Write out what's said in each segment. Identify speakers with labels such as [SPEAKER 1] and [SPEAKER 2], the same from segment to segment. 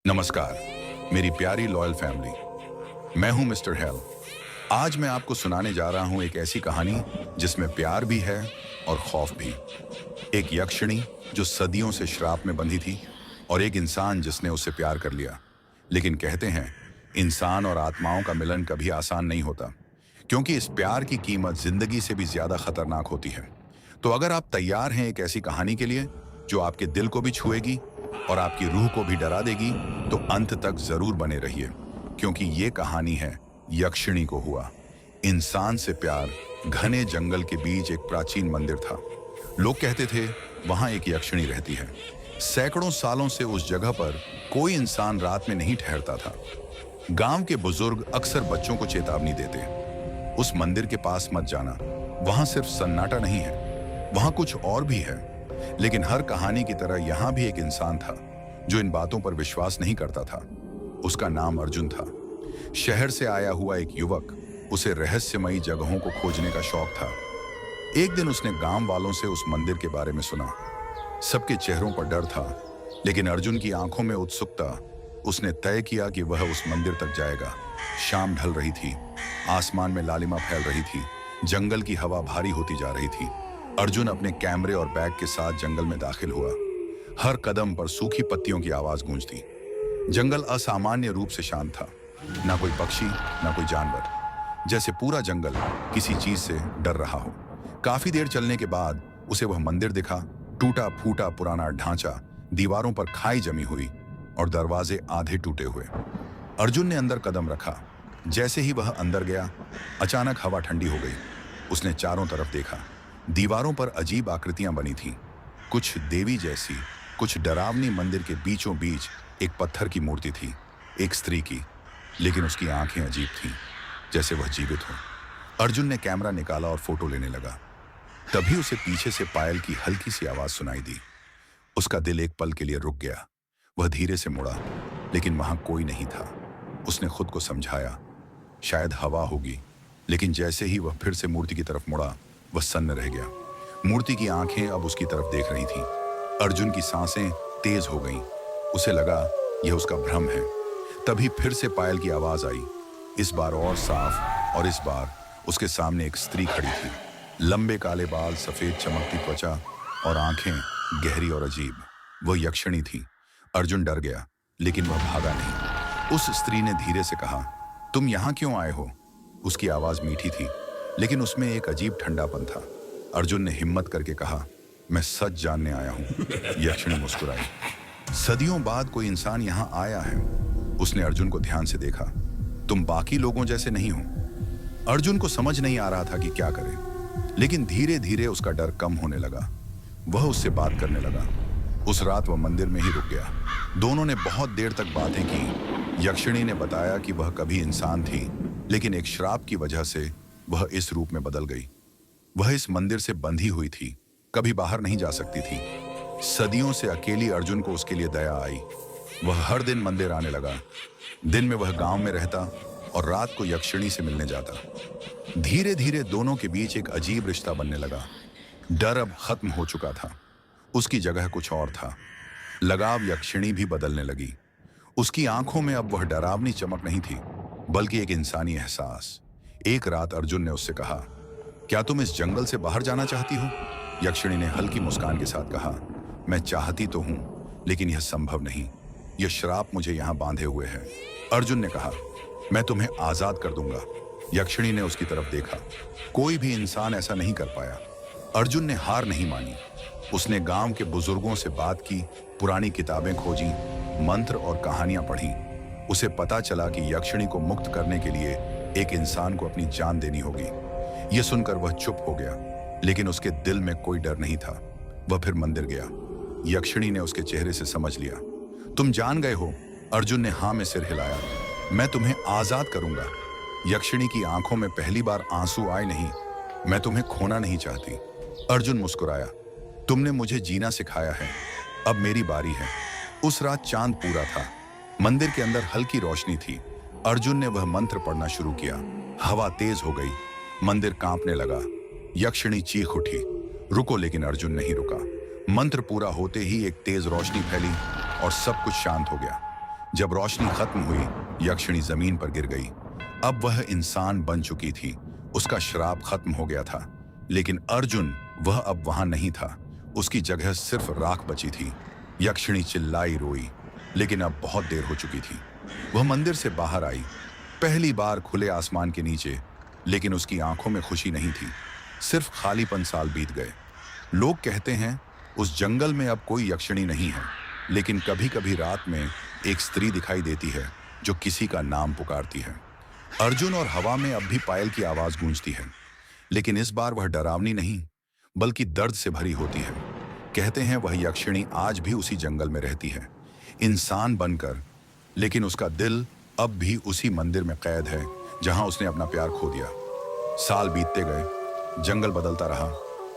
[SPEAKER 1] नमस्कार मेरी प्यारी लॉयल फैमिली। मैं हूं मिस्टर हेल। आज मैं आपको सुनाने जा रहा हूं एक ऐसी कहानी जिसमें प्यार भी है और खौफ भी। एक यक्षिणी जो सदियों से श्राप में बंधी थी और एक इंसान जिसने उससे प्यार कर लिया। लेकिन कहते हैं इंसान और आत्माओं का मिलन कभी आसान नहीं होता, क्योंकि इस प्यार की कीमत जिंदगी से भी ज्यादा खतरनाक होती है। तो अगर आप तैयार हैं एक ऐसी कहानी के लिए जो आपके दिल को भी छुएगी और आपकी रूह को भी डरा देगी, तो अंत तक जरूर बने रहिए, क्योंकि ये कहानी है यक्षिणी को हुआ। इंसान से प्यार। घने जंगल के बीच एक प्राचीन मंदिर था। लोग कहते थे वहां एक यक्षिणी रहती है। सैकड़ों सालों से उस जगह पर कोई इंसान रात में नहीं ठहरता था। गांव के बुजुर्ग अक्सर बच्चों को चेतावनी देते, उस मंदिर के पास मत जाना, वहां सिर्फ सन्नाटा नहीं है, वहां कुछ और भी है। लेकिन हर कहानी की तरह यहां भी एक इंसान था जो इन बातों पर विश्वास नहीं करता था। उसका नाम अर्जुन था। शहर से आया हुआ एक युवक। उसे रहस्यमयी जगहों को खोजने का शौक था। एक दिन उसने गांव वालों से उस मंदिर के बारे में सुना। सबके चेहरों पर डर था, लेकिन अर्जुन की आंखों में उत्सुकता। उसने तय किया कि वह उस मंदिर तक जाएगा। शाम ढल रही थी, आसमान में लालिमा फैल रही थी, जंगल की हवा भारी होती जा रही थी। अर्जुन अपने कैमरे और बैग के साथ जंगल में दाखिल हुआ। हर कदम पर सूखी पत्तियों की आवाज गूंजती। जंगल असामान्य रूप से शांत था। ना कोई पक्षी, ना कोई जानवर, जैसे पूरा जंगल किसी चीज से डर रहा हो। काफी देर चलने के बाद उसे वह मंदिर दिखा। टूटा फूटा पुराना ढांचा, दीवारों पर खाई जमी हुई और दरवाजे आधे टूटे हुए। अर्जुन ने अंदर कदम रखा। जैसे ही वह अंदर गया, अचानक हवा ठंडी हो गई। उसने चारों तरफ देखा। दीवारों पर अजीब आकृतियां बनी थीं, कुछ देवी जैसी, कुछ डरावनी। मंदिर के बीचों बीच एक पत्थर की मूर्ति थी, एक स्त्री की, लेकिन उसकी आंखें अजीब थीं, जैसे वह जीवित हो। अर्जुन ने कैमरा निकाला और फोटो लेने लगा। तभी उसे पीछे से पायल की हल्की सी आवाज सुनाई दी। उसका दिल एक पल के लिए रुक गया। वह धीरे से मुड़ा, लेकिन वहां कोई नहीं था। उसने खुद को समझाया, शायद हवा होगी, लेकिन जैसे ही वह फिर से मूर्ति की तरफ मुड़ा, वह सन्न रह गया। मूर्ति की आंखें अब उसकी तरफ देख रही थीं। अर्जुन की सांसें तेज हो गईं। उसे लगा यह उसका भ्रम है। तभी फिर से पायल की आवाज आई, इस बार और साफ, और इस बार उसके सामने एक स्त्री खड़ी थी। लंबे काले बाल, सफेद चमकती त्वचा और आंखें गहरी और अजीब। वह यक्षिणी थी। अर्जुन डर गया, लेकिन वह भागा नहीं। उस स्त्री ने धीरे से कहा, तुम यहां क्यों आए हो? उसकी आवाज मीठी थी, लेकिन उसमें एक अजीब ठंडापन था। अर्जुन ने हिम्मत करके कहा, मैं सच जानने आया हूं। यक्षिणी मुस्कुराई। सदियों बाद कोई इंसान यहां आया है। उसने अर्जुन को ध्यान से देखा। तुम बाकी लोगों जैसे नहीं हो। अर्जुन को समझ नहीं आ रहा था कि क्या करे, लेकिन धीरे धीरे उसका डर कम होने लगा। वह उससे बात करने लगा। उस रात वह मंदिर में ही रुक गया। दोनों ने बहुत देर तक बातें की। यक्षिणी ने बताया कि वह कभी इंसान थी, लेकिन एक श्राप की वजह से वह इस रूप में बदल गई। वह इस मंदिर से बंधी हुई थी, कभी बाहर नहीं जा सकती थी। सदियों से अकेली अर्जुन को उसके लिए दया आई। वह हर दिन मंदिर आने लगा। दिन में वह गांव में रहता और रात को यक्षिणी से मिलने जाता। धीरे धीरे दोनों के बीच एक अजीब रिश्ता बनने लगा। डर अब खत्म हो चुका था। उसकी जगह कुछ और था। लगाव। यक्षिणी भी बदलने लगी। उसकी आंखों में अब वह डरावनी चमक नहीं थी, बल्कि एक इंसानी एहसास। एक रात अर्जुन ने उससे कहा, क्या तुम इस जंगल से बाहर जाना चाहती हो? यक्षिणी ने हल्की मुस्कान के साथ कहा, मैं चाहती तो हूं, लेकिन यह संभव नहीं। यह श्राप मुझे यहां बांधे हुए है। अर्जुन ने कहा, मैं तुम्हें आजाद कर दूंगा। यक्षिणी ने उसकी तरफ देखा। कोई भी इंसान ऐसा नहीं कर पाया। अर्जुन ने हार नहीं मानी। उसने गांव के बुजुर्गों से बात की, पुरानी किताबें खोजी, मंत्र और कहानियां पढ़ी। उसे पता चला कि यक्षिणी को मुक्त करने के लिए एक इंसान को अपनी जान देनी होगी। यह सुनकर वह चुप हो गया, लेकिन उसके दिल में कोई डर नहीं था। वह फिर मंदिर गया। यक्षिणी ने उसके चेहरे से समझ लिया। तुम जान गए हो? अर्जुन ने हाँ में सिर हिलाया। मैं तुम्हें आजाद करूंगा। यक्षिणी की आंखों में पहली बार आंसू आए नहीं। मैं तुम्हें खोना नहीं चाहती। अर्जुन मुस्कुराया। तुमने मुझे जीना सिखाया है, अब मेरी बारी है। उस रात चांद पूरा था। मंदिर के अंदर हल्की रोशनी थी। अर्जुन ने वह मंत्र पढ़ना शुरू किया। हवा तेज हो गई। मंदिर कांपने लगा। यक्षिणी चीख उठी, रुको, लेकिन अर्जुन नहीं रुका। मंत्र पूरा होते ही एक तेज रोशनी फैली और सब कुछ शांत हो गया। जब रोशनी खत्म हुई, यक्षिणी जमीन पर गिर गई। अब वह इंसान बन चुकी थी, उसका श्राप खत्म हो गया था। लेकिन अर्जुन, वह अब वहां नहीं था। उसकी जगह सिर्फ राख बची थी। यक्षिणी चिल्लाई, रोई, लेकिन अब बहुत देर हो चुकी थी। वह मंदिर से बाहर आई, पहली बार खुले आसमान के नीचे, लेकिन उसकी आंखों में खुशी नहीं थी, सिर्फ खालीपन। साल बीत गए। लोग कहते हैं उस जंगल में अब कोई यक्षिणी नहीं है, लेकिन कभी कभी रात में एक स्त्री दिखाई देती है जो किसी का नाम पुकारती है। अर्जुन, और हवा में अब भी पायल की आवाज गूंजती है, लेकिन इस बार वह डरावनी नहीं, बल्कि दर्द से भरी होती है। कहते हैं वह यक्षिणी आज भी उसी जंगल में रहती है, इंसान बनकर, लेकिन उसका दिल अब भी उसी मंदिर में कैद है जहां उसने अपना प्यार खो दिया। साल बीतते गए, जंगल बदलता रहा,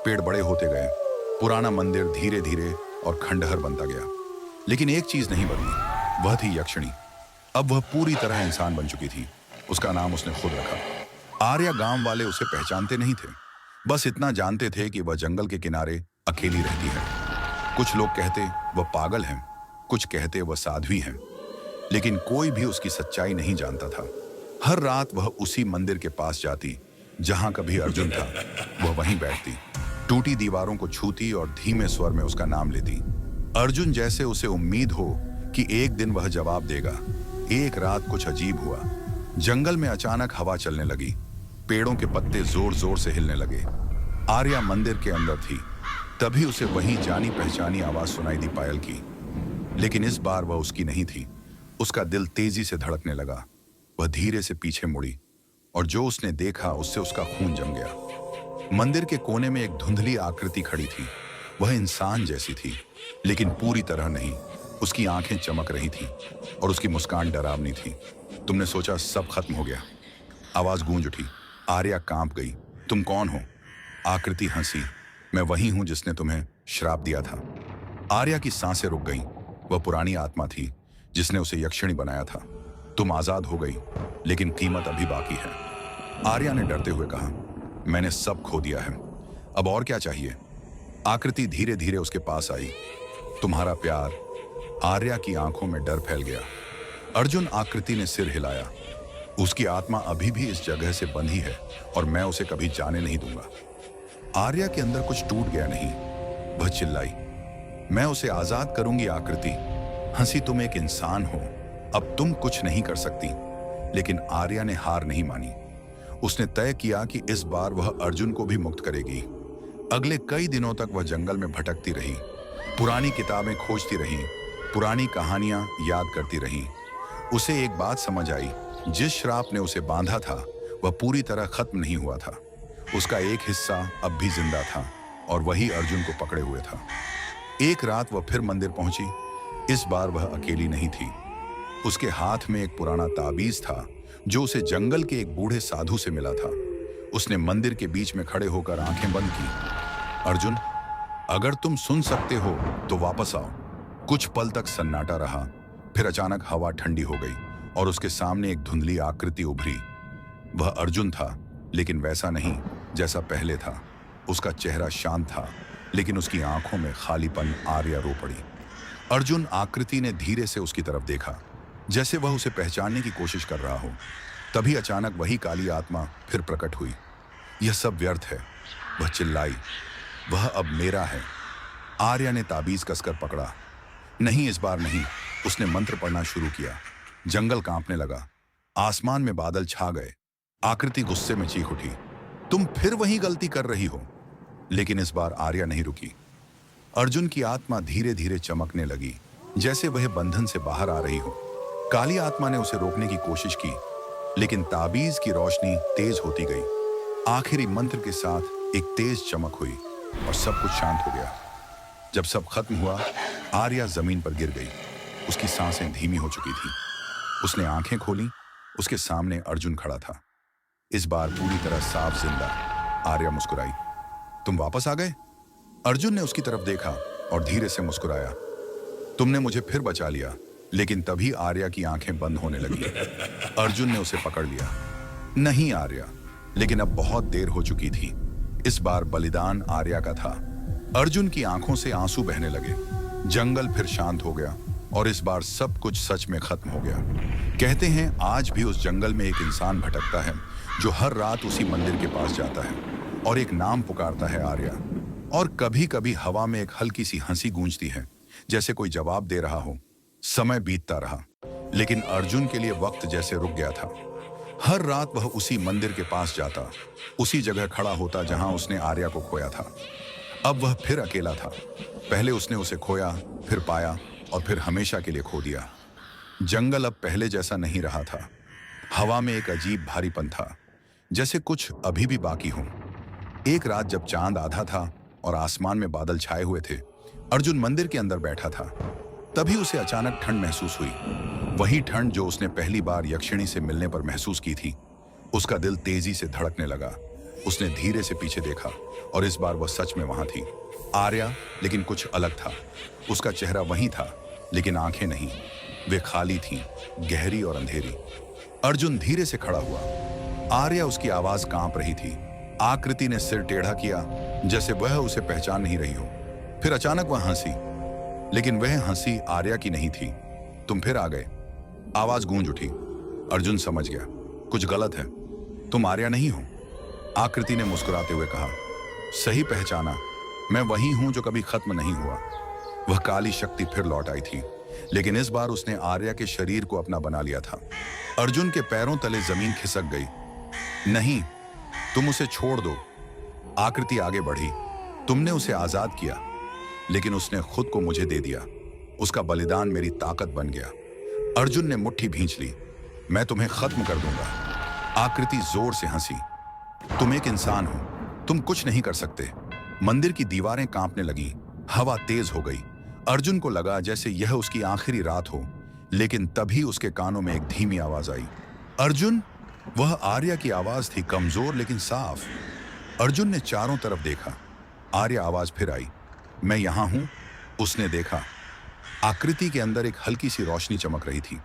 [SPEAKER 1] पेड़ बड़े होते गए, पुराना मंदिर धीरे धीरे और खंडहर बनता गया। लेकिन एक चीज नहीं बदली, वह थी यक्षिणी। अब वह पूरी तरह इंसान बन चुकी थी। उसका नाम उसने खुद रखा। आर्या गांव वाले उसे पहचानते नहीं थे, बस इतना जानते थे कि वह जंगल के किनारे अकेली रहती है। कुछ लोग कहते वह पागल है, कुछ कहते वह साध्वी है, लेकिन कोई भी उसकी सच्चाई नहीं जानता था। हर रात वह उसी मंदिर के पास जाती जहां कभी अर्जुन था। वह वहीं बैठती, टूटी दीवारों को छूती और धीमे स्वर में उसका नाम लेती। अर्जुन, जैसे उसे उम्मीद हो कि एक दिन वह जवाब देगा। एक रात कुछ अजीब हुआ। जंगल में अचानक हवा चलने लगी, पेड़ों के पत्ते जोर जोर से हिलने लगे। आर्या मंदिर के अंदर थी, तभी उसे वही जानी पहचानी आवाज सुनाई दी, पायल की। लेकिन इस बार वह उसकी नहीं थी। उसका दिल तेजी से धड़कने लगा। वह धीरे से पीछे मुड़ी, और जो उसने देखा उससे उसका खून जम गया। मंदिर के कोने में एक धुंधली आकृति खड़ी थी। वह इंसान जैसी थी, लेकिन पूरी तरह नहीं। उसकी आंखें चमक रही थीं और उसकी मुस्कान डरावनी थी। तुमने सोचा सब खत्म हो गया? आवाज गूंज उठी। आर्या कांप गई। तुम कौन हो? आकृति हंसी। मैं वही हूं जिसने तुम्हें श्राप दिया था। आर्या की सांसें रुक गईं। वह पुरानी आत्मा थी जिसने उसे यक्षिणी बनाया था। तुम आजाद हो गई, लेकिन कीमत अभी बाकी है। आर्या ने डरते हुए कहा, मैंने सब खो दिया है, अब और क्या चाहिए? आकृति धीरे धीरे उसके पास आई। तुम्हारा प्यार। आर्या की आंखों में डर फैल गया। अर्जुन, आकृति ने सिर हिलाया। उसकी आत्मा अभी भी इस जगह से बंधी है और मैं उसे कभी जाने नहीं दूंगा। आर्या के अंदर कुछ टूट गया नहीं। वह चिल्लाई, मैं उसे आजाद करूंगी। आकृति हंसी, तुम एक इंसान हो, अब तुम कुछ नहीं कर सकती। लेकिन आर्या ने हार नहीं मानी। उसने तय किया कि इस बार वह अर्जुन को भी मुक्त करेगी। अगले कई दिनों तक वह जंगल में भटकती रही, पुरानी किताबें खोजती रही, पुरानी कहानियां याद करती रही। उसे एक बात समझ आई, जिस श्राप ने उसे बांधा था वह पूरी तरह खत्म नहीं हुआ था। उसका एक हिस्सा अब भी जिंदा था और वही अर्जुन को पकड़े हुए था। एक रात वह फिर मंदिर पहुंची। इस बार वह अकेली नहीं थी। उसके हाथ में एक पुराना ताबीज था जो उसे जंगल के एक बूढ़े साधु से मिला था। उसने मंदिर के बीच में खड़े होकर आंखें बंद की। अर्जुन, अगर तुम सुन सकते हो तो वापस आओ। कुछ पल तक सन्नाटा रहा, फिर अचानक हवा ठंडी हो गई और उसके सामने एक धुंधली आकृति उभरी। वह अर्जुन था, लेकिन वैसा नहीं जैसा पहले था। उसका चेहरा शांत था, लेकिन उसकी आंखों में खालीपन। आर्या रो पड़ी। अर्जुन, आकृति ने धीरे से उसकी तरफ देखा, जैसे वह उसे पहचानने की कोशिश कर रहा हो। तभी अचानक वही काली आत्मा फिर प्रकट हुई। यह सब व्यर्थ है, वह चिल्लाई। वह अब मेरा है। आर्या ने ताबीज कसकर पकड़ा। नहीं, इस बार नहीं। उसने मंत्र पढ़ना शुरू किया। जंगल कांपने लगा, आसमान में बादल छा गए। आकृति गुस्से में चीख उठी, तुम फिर वही गलती कर रही हो। लेकिन इस बार आर्या नहीं रुकी। अर्जुन की आत्मा धीरे धीरे चमकने लगी, जैसे वह बंधन से बाहर आ रही हो। काली आत्मा ने उसे रोकने की कोशिश की, लेकिन ताबीज की रोशनी तेज होती गई। आखिरी मंत्र के साथ एक तेज चमक हुई और सब कुछ शांत हो गया। जब सब खत्म हुआ, आर्या जमीन पर गिर गई। उसकी सांसें धीमी हो चुकी थी। उसने आंखें खोली। उसके सामने अर्जुन खड़ा था, इस बार पूरी तरह साफ जिंदा। आर्या मुस्कुराई। तुम वापस आ गए? अर्जुन ने उसकी तरफ देखा और धीरे से मुस्कुराया। तुमने मुझे फिर बचा लिया। लेकिन तभी आर्या की आंखें बंद होने लगी। अर्जुन ने उसे पकड़ लिया। नहीं आर्या, लेकिन अब बहुत देर हो चुकी थी। इस बार बलिदान आर्या का था। अर्जुन की आंखों से आंसू बहने लगे। जंगल फिर शांत हो गया। और इस बार सब कुछ सच में खत्म हो गया। कहते हैं आज भी उस जंगल में एक इंसान भटकता है जो हर रात उसी मंदिर के पास जाता है और एक नाम पुकारता है, आर्या। और कभी कभी हवा में एक हल्की सी हंसी गूंजती है, जैसे कोई जवाब दे रहा हो। समय बीतता रहा, लेकिन अर्जुन के लिए वक्त जैसे रुक गया था। हर रात वह उसी मंदिर के पास जाता, उसी जगह खड़ा होता जहां उसने आर्या को खोया था। अब वह फिर अकेला था। पहले उसने उसे खोया, फिर पाया और फिर हमेशा के लिए खो दिया। जंगल अब पहले जैसा नहीं रहा था। हवा में एक अजीब भारीपन था, जैसे कुछ अभी भी बाकी हो। एक रात जब चांद आधा था और आसमान में बादल छाए हुए थे, अर्जुन मंदिर के अंदर बैठा था। तभी उसे अचानक ठंड महसूस हुई, वही ठंड जो उसने पहली बार यक्षिणी से मिलने पर महसूस की थी। उसका दिल तेजी से धड़कने लगा। उसने धीरे से पीछे देखा और इस बार वह सच में वहां थी, आर्या, लेकिन कुछ अलग था। उसका चेहरा वही था, लेकिन आंखें नहीं। वे खाली थीं, गहरी और अंधेरी। अर्जुन धीरे से खड़ा हुआ। आर्या उसकी आवाज कांप रही थी। आकृति ने सिर टेढ़ा किया, जैसे वह उसे पहचान नहीं रही हो। फिर अचानक वह हंसी, लेकिन वह हंसी आर्या की नहीं थी। तुम फिर आ गए, आवाज गूंज उठी। अर्जुन समझ गया, कुछ गलत है। तुम आर्या नहीं हो, आकृति ने मुस्कुराते हुए कहा। सही पहचाना, मैं वही हूं जो कभी खत्म नहीं हुआ। वह काली शक्ति फिर लौट आई थी, लेकिन इस बार उसने आर्या के शरीर को अपना बना लिया था। अर्जुन के पैरों तले जमीन खिसक गई। नहीं, तुम उसे छोड़ दो। आकृति आगे बढ़ी। तुमने उसे आजाद किया, लेकिन उसने खुद को मुझे दे दिया। उसका बलिदान मेरी ताकत बन गया। अर्जुन ने मुट्ठी भींच ली। मैं तुम्हें खत्म कर दूंगा। आकृति जोर से हंसी। तुम एक इंसान हो, तुम कुछ नहीं कर सकते। मंदिर की दीवारें कांपने लगी, हवा तेज हो गई। अर्जुन को लगा जैसे यह उसकी आखिरी रात हो, लेकिन तभी उसके कानों में एक धीमी आवाज आई। अर्जुन! वह आर्या की आवाज थी, कमजोर लेकिन साफ। अर्जुन ने चारों तरफ देखा। आर्या आवाज फिर आई। मैं यहां हूं। उसने देखा, आकृति के अंदर एक हल्की सी रोशनी चमक रही थी।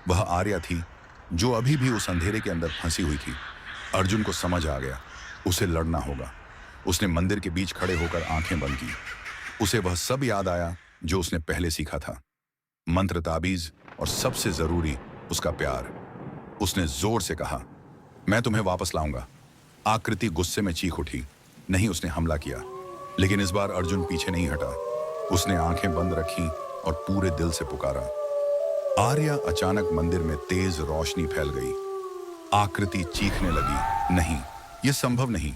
[SPEAKER 1] वह आर्या थी जो अभी भी उस अंधेरे के अंदर फंसी हुई थी। अर्जुन को समझ आ गया, उसे लड़ना होगा। उसने मंदिर के बीच खड़े होकर आंखें बंद की। उसे वह सब याद आया जो उसने पहले सीखा था, मंत्र, ताबीज और सबसे जरूरी उसका प्यार। उसने जोर से कहा, मैं तुम्हें वापस लाऊंगा। आकृति गुस्से में चीख उठी। नहीं, उसने हमला किया, लेकिन इस बार अर्जुन पीछे नहीं हटा। उसने आंखें बंद रखी और पूरे दिल से पुकारा। आर्या! अचानक मंदिर में तेज रोशनी फैल गई। आकृति चीखने लगी, नहीं, यह संभव नहीं।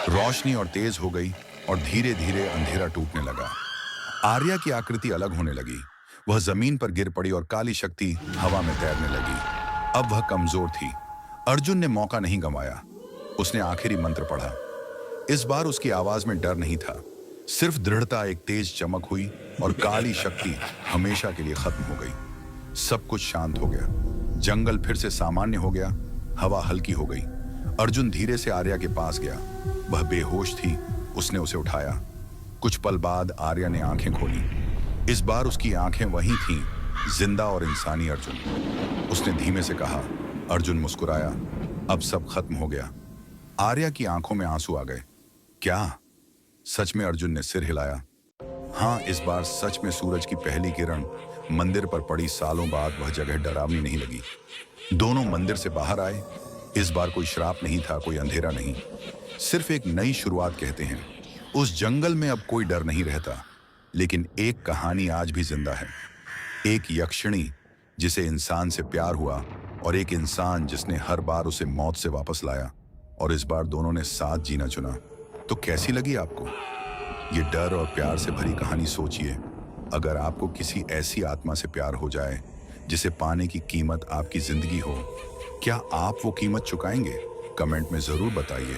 [SPEAKER 1] रोशनी और तेज हो गई और धीरे धीरे अंधेरा टूटने लगा। आर्या की आकृति अलग होने लगी। वह जमीन पर गिर पड़ी और काली शक्ति हवा में तैरने लगी। अब वह कमजोर थी। अर्जुन ने मौका नहीं गंवाया। उसने आखिरी मंत्र पढ़ा। इस बार उसकी आवाज में डर नहीं था, सिर्फ दृढ़ता। एक तेज चमक हुई और काली शक्ति हमेशा के लिए खत्म हो गई। सब कुछ शांत हो गया। जंगल फिर से सामान्य हो गया। हवा हल्की हो गई। अर्जुन धीरे से आर्या के पास गया। वह बेहोश थी। उसने उसे उठाया। कुछ पल बाद आर्या ने आंखें खोली। इस बार उसकी आंखें वही थीं, जिंदा और इंसानी अर्जुन। उसने धीमे से कहा। अर्जुन मुस्कुराया। अब सब खत्म हो गया। आर्या की आंखों में आंसू आ गए। क्या? सच में? अर्जुन ने सिर हिलाया। हाँ, इस बार सच में सूरज की पहली किरण मंदिर पर पड़ी। सालों बाद वह जगह डरावनी नहीं लगी। दोनों मंदिर से बाहर आए। इस बार कोई श्राप नहीं था, कोई अंधेरा नहीं, सिर्फ एक नई शुरुआत। कहते हैं उस जंगल में अब कोई डर नहीं रहता, लेकिन एक कहानी आज भी जिंदा है। एक यक्षिणी जिसे इंसान से प्यार हुआ और एक इंसान जिसने हर बार उसे मौत से वापस लाया। और इस बार दोनों ने साथ जीना चुना। तो कैसी लगी आपको ये डर और प्यार से भरी कहानी? सोचिए, अगर आपको किसी ऐसी आत्मा से प्यार हो जाए जिसे पाने की कीमत आपकी जिंदगी हो, क्या आप वो कीमत चुकाएंगे? कमेंट में जरूर बताइए।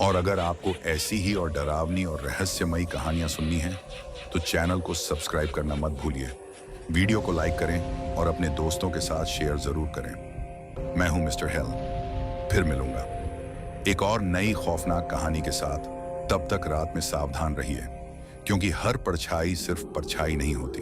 [SPEAKER 1] और अगर आपको ऐसी ही और डरावनी और रहस्यमयी कहानियां सुननी हैं, तो चैनल को सब्सक्राइब करना मत भूलिए। वीडियो को लाइक करें और अपने दोस्तों के साथ शेयर जरूर करें। मैं हूं मिस्टर हेल, फिर मिलूंगा एक और नई खौफनाक कहानी के साथ। तब तक रात में सावधान रहिए, क्योंकि हर परछाई सिर्फ परछाई नहीं होती।